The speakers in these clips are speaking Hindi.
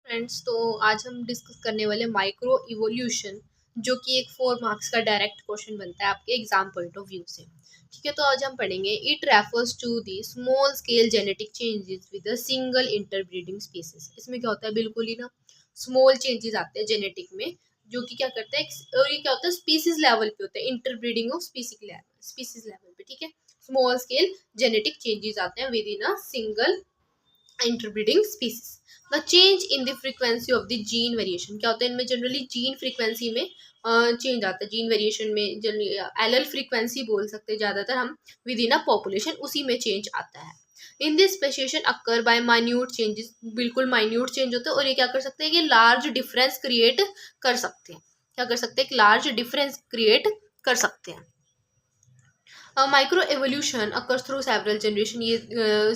फ्रेंड्स, तो आज हम डिस्कस करने वाले माइक्रो इवोल्यूशन, जो कि एक 4 मार्क्स का डायरेक्ट क्वेश्चन बनता है आपके एग्जाम पॉइंट ऑफ व्यू से। ठीक है, तो आज हम पढ़ेंगे it refers to the small scale genetic changes with a single interbreeding species. इसमें क्या होता है, बिल्कुल ही ना स्मॉल चेंजेस आते हैं जेनेटिक में, जो कि क्या करते हैं, और ये क्या होता है स्पीसीज लेवल पे होता है, इंटरब्रीडिंग ऑफ स्पीसीज लेवल पे। ठीक है, स्मॉल स्केल जेनेटिक चेंजेस आते हैं with in a single interbreeding species. The change in the frequency of the gene variation, क्या होता है इनमें जनरली जीन फ्रीक्वेंसी में चेंज आता है। जीन वेरिएशन में जनरली एलएल फ्रीक्वेंसी बोल सकते हैं ज़्यादातर हम, विद इन अ पॉपुलेशन उसी में चेंज आता है। In this speciation occur by minute changes, बिल्कुल माइन्यूट चेंज होते हैं, और ये क्या कर सकते हैं कि लार्ज डिफरेंस क्रिएट कर सकते हैं। क्या कर सकते हैं, एक लार्ज डिफरेंस क्रिएट कर सकते हैं। माइक्रो एवोल्यूशन अकर थ्रू सेवरल जनरेशन, ये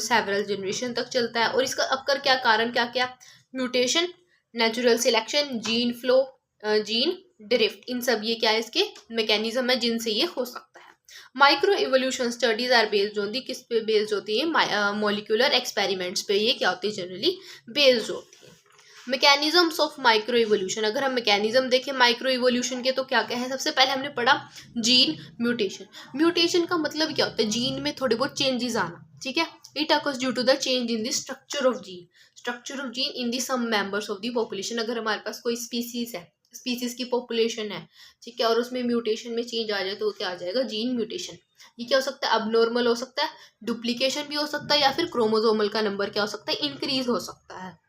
सेवरल जनरेशन तक चलता है। और इसका अक्कर क्या कारण क्या क्या, mutation, natural selection, gene flow, gene drift, इन सब ये क्या है इसके मैकेनिज्म है जिनसे ये हो सकता है। Micro evolution studies are based on the, किस पे बेस्ड होती है, मॉलिक्यूलर एक्सपेरिमेंट्स पे ये क्या होती है जनरली बेस्ड होती है। मैकेनिज्म्स ऑफ माइक्रो इवोल्यूशन, अगर हम मैकेनिज्म देखें माइक्रो इवोल्यूशन के तो क्या क्या है, सबसे पहले हमने पढ़ा जीन म्यूटेशन। म्यूटेशन का मतलब क्या होता है, जीन में थोड़े बहुत चेंजेस आना। ठीक है, it occurs due to the change in the structure of gene, structure of gene in the some members of the population. अगर हमारे पास कोई स्पीसीज है, स्पीसीज की पॉपुलेशन है, ठीक है, और उसमें म्यूटेशन में चेंज आ जाए तो वो क्या आ जाएगा, जीन म्यूटेशन। ये क्या हो सकता है, अबनॉर्मल हो सकता है, डुप्लीकेशन भी हो सकता है, या फिर क्रोमोसोमल का नंबर क्या हो सकता है, इंक्रीज हो सकता है।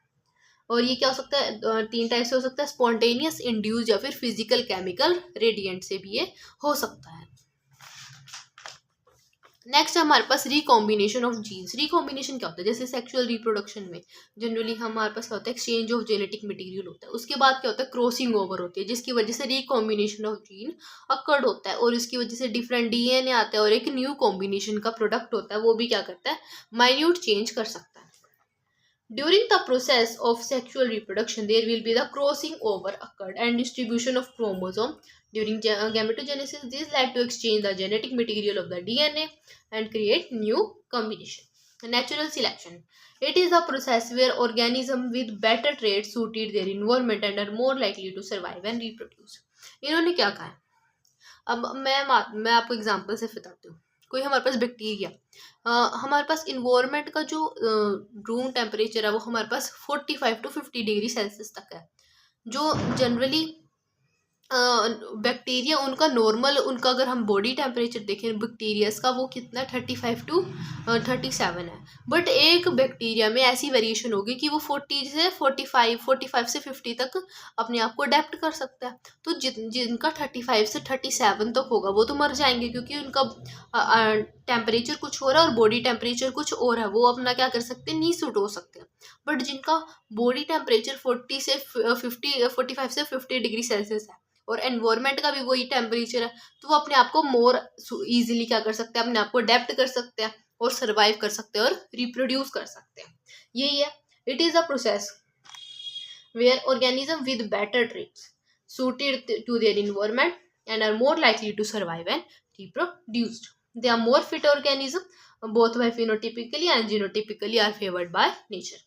और ये क्या हो सकता है, 3 टाइप से हो सकता है, स्पॉन्टेनियस, इंड्यूस, या फिर फिजिकल केमिकल रेडिएंट से भी ये हो सकता है। नेक्स्ट हमारे पास रिकॉम्बिनेशन ऑफ जीन्स। रिकॉम्बिनेशन क्या होता है, जैसे सेक्सुअल रिप्रोडक्शन में जनरली हमारे पास क्या होता है, एक्सचेंज ऑफ जेनेटिक मटेरियल होता है। उसके बाद क्या होता है, क्रॉसिंग ओवर होती है, जिसकी वजह से रिकॉम्बिनेशन ऑफ जीन अकर्ड होता है, और इसकी वजह से डिफरेंट डीएनए आता है, और एक न्यू कॉम्बिनेशन का प्रोडक्ट होता है, वो भी क्या करता है, माइन्यूट चेंज कर सकता है। During the process of sexual reproduction, there will be the crossing over occurred and distribution of chromosome. During gametogenesis, this led to exchange the genetic material of the DNA and create new combination. Natural selection. It is a process where organisms with better traits suited their environment and are more likely to survive and reproduce. इन्होंने क्या कहा है, अब मैं आपको एग्जांपल से बताती हूँ। कोई हमारे पास बैक्टीरिया, हमारे पास इन्वायरमेंट का जो रूम टेम्परेचर है वो हमारे पास 45 to 50 डिग्री सेल्सियस तक है। जो जनरली बैक्टीरिया उनका नॉर्मल, उनका अगर हम बॉडी टेम्परेचर देखें बैक्टीरियाज का, वो कितना 35 to 37 है। बट एक बैक्टीरिया में ऐसी वेरिएशन होगी कि वो 40 से 45 से 50 तक अपने आप को अडेप्ट कर सकता है। तो जिनका 35 से 37 तक होगा वो तो मर जाएंगे, क्योंकि उनका टेम्परेचर कुछ और है और बॉडी टेम्परेचर कुछ और है, वो अपना क्या कर सकते हैं, नहीं सूट हो सकते। बट जिनका बॉडी टेम्परेचर 45 से 50 डिग्री सेल्सियस है और एनवायरनमेंट का भी वही टेम्परेचर है, तो वो अपने आप को मोर इजीली क्या कर सकते हैं, अपने आप को अडेप्ट कर सकते हैं और सर्वाइव कर सकते हैं और रिप्रोड्यूस कर सकते हैं। यही है, it is a process where organism with better traits suited to their environment and are more likely to survive and reproduce. They are more fit organisms, both by phenotypically and genotypically are favored by nature.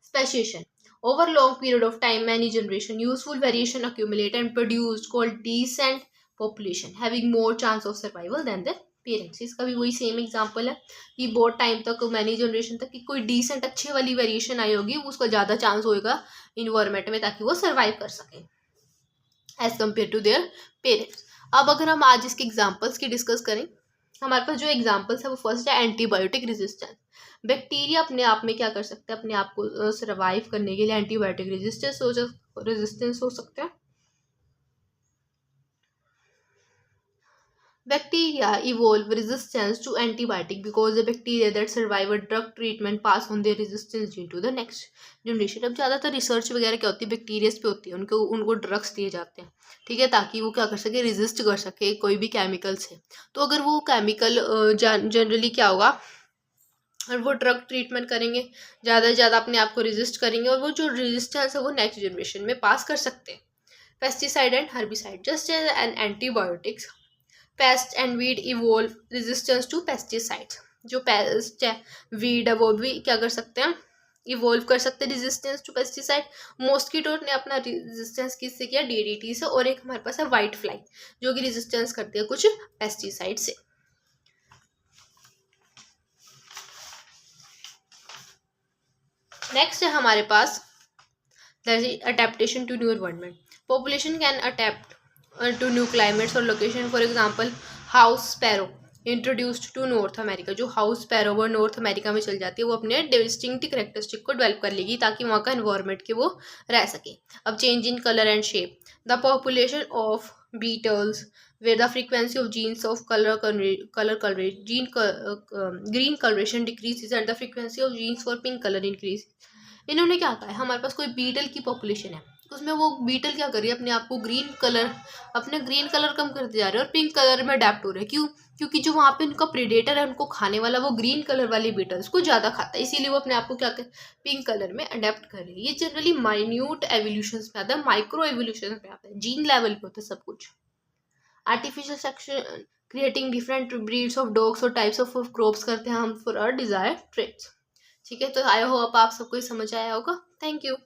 Speciation. Over long period of time, many generation, useful variation accumulate and produced called decent population, having more chance of survival than their parents. इसका भी वही सेम एग्जाम्पल है कि बहुत टाइम तक, मैनी जनरेशन तक, कि कोई डिसेंट अच्छे वाली वेरिएशन आई होगी, उसका ज़्यादा चांस होएगा इन्वायरमेंट में, ताकि वो सर्वाइव कर सके as compare to their parents. अब अगर हम आज इसके एग्जाम्पल्स की डिस्कस करें, हमारे पास जो एग्जाम्पल्स है वो फर्स्ट है एंटीबायोटिक रेजिस्टेंस। बैक्टीरिया अपने आप में क्या कर सकते हैं, अपने आप को सर्वाइव करने के लिए एंटीबायोटिक रेजिस्टेंस हो सकता है। Bacteria evolve resistance to antibiotic because the bacteria that survive a drug treatment pass on their resistance gene to the next generation. अब ज़्यादातर रिसर्च वगैरह क्या होती है, बैक्टीरियाज पे होती है, उनको ड्रग्स दिए जाते हैं, ठीक है, ताकि वो क्या कर सके, रेजिस्ट कर सके कोई भी केमिकल से। तो अगर वो केमिकल जनरली क्या होगा, और वो ड्रग ट्रीटमेंट करेंगे, ज़्यादा से ज़्यादा अपने आप को रेजिस्ट करेंगे, और वो जो रेजिस्टेंस है वो नेक्स्ट जनरेशन में पास कर सकते हैं। Pesticide and herbicide, just as an antibiotics, pest and weed evolve resistance to pesticides. जो पेस्ट है, वीड है, वो भी क्या कर सकते हैं, इवोल्व कर सकते हैं रेजिस्टेंस टू पेस्टिसाइड। मॉस्किटो ने अपना रेजिस्टेंस किससे किया, डीडीटी से। और एक हमारे पास है व्हाइट फ्लाई जो कि रेजिस्टेंस करती है कुछ पेस्टिसाइड से। नेक्स्ट है हमारे पास adaptation to new environment. Population can adapt to new climates or location. For example, house sparrow introduced to North America. जो हाउस स्पैरो वो नॉर्थ अमेरिका में चल जाती है, वो अपने डिस्टिंक्ट करेक्टरिस्टिक को डेवलप कर लेगी ताकि वहाँ का एनवायरनमेंट के वो रह सके। अब change in colour and shape, the population of beetles where the frequency of genes of green coloration decreases and the frequency of genes for pink color increases. इन्होंने क्या कहा है, हमारे पास कोई बीटल की पॉपुलेशन है, उसमें वो बीटल क्या कर रही है, अपने आप को अपने ग्रीन कलर कम करते जा रहे हैं और पिंक कलर में अडेप्ट हो रहे हैं। क्यों? क्योंकि जो वहाँ पे उनका प्रेडेटर है, उनको खाने वाला, वो ग्रीन कलर वाली बीटल्स को ज़्यादा खाता है, इसीलिए वो अपने आप को क्या कर पिंक कलर में अडेप्ट कर रही है। ये जनरली माइन्यूट एवोल्यूशन में आता है, माइक्रो एवोल्यूशन में आता है, जीन लेवल पे होता है सब कुछ। Artificial section creating different breeds of dogs और टाइप्स ऑफ क्रॉप्स करते हैं हम फॉर आवर डिजायर ट्रेट्स। ठीक है, तो आई होप आप सबको समझ आया होगा। Thank you.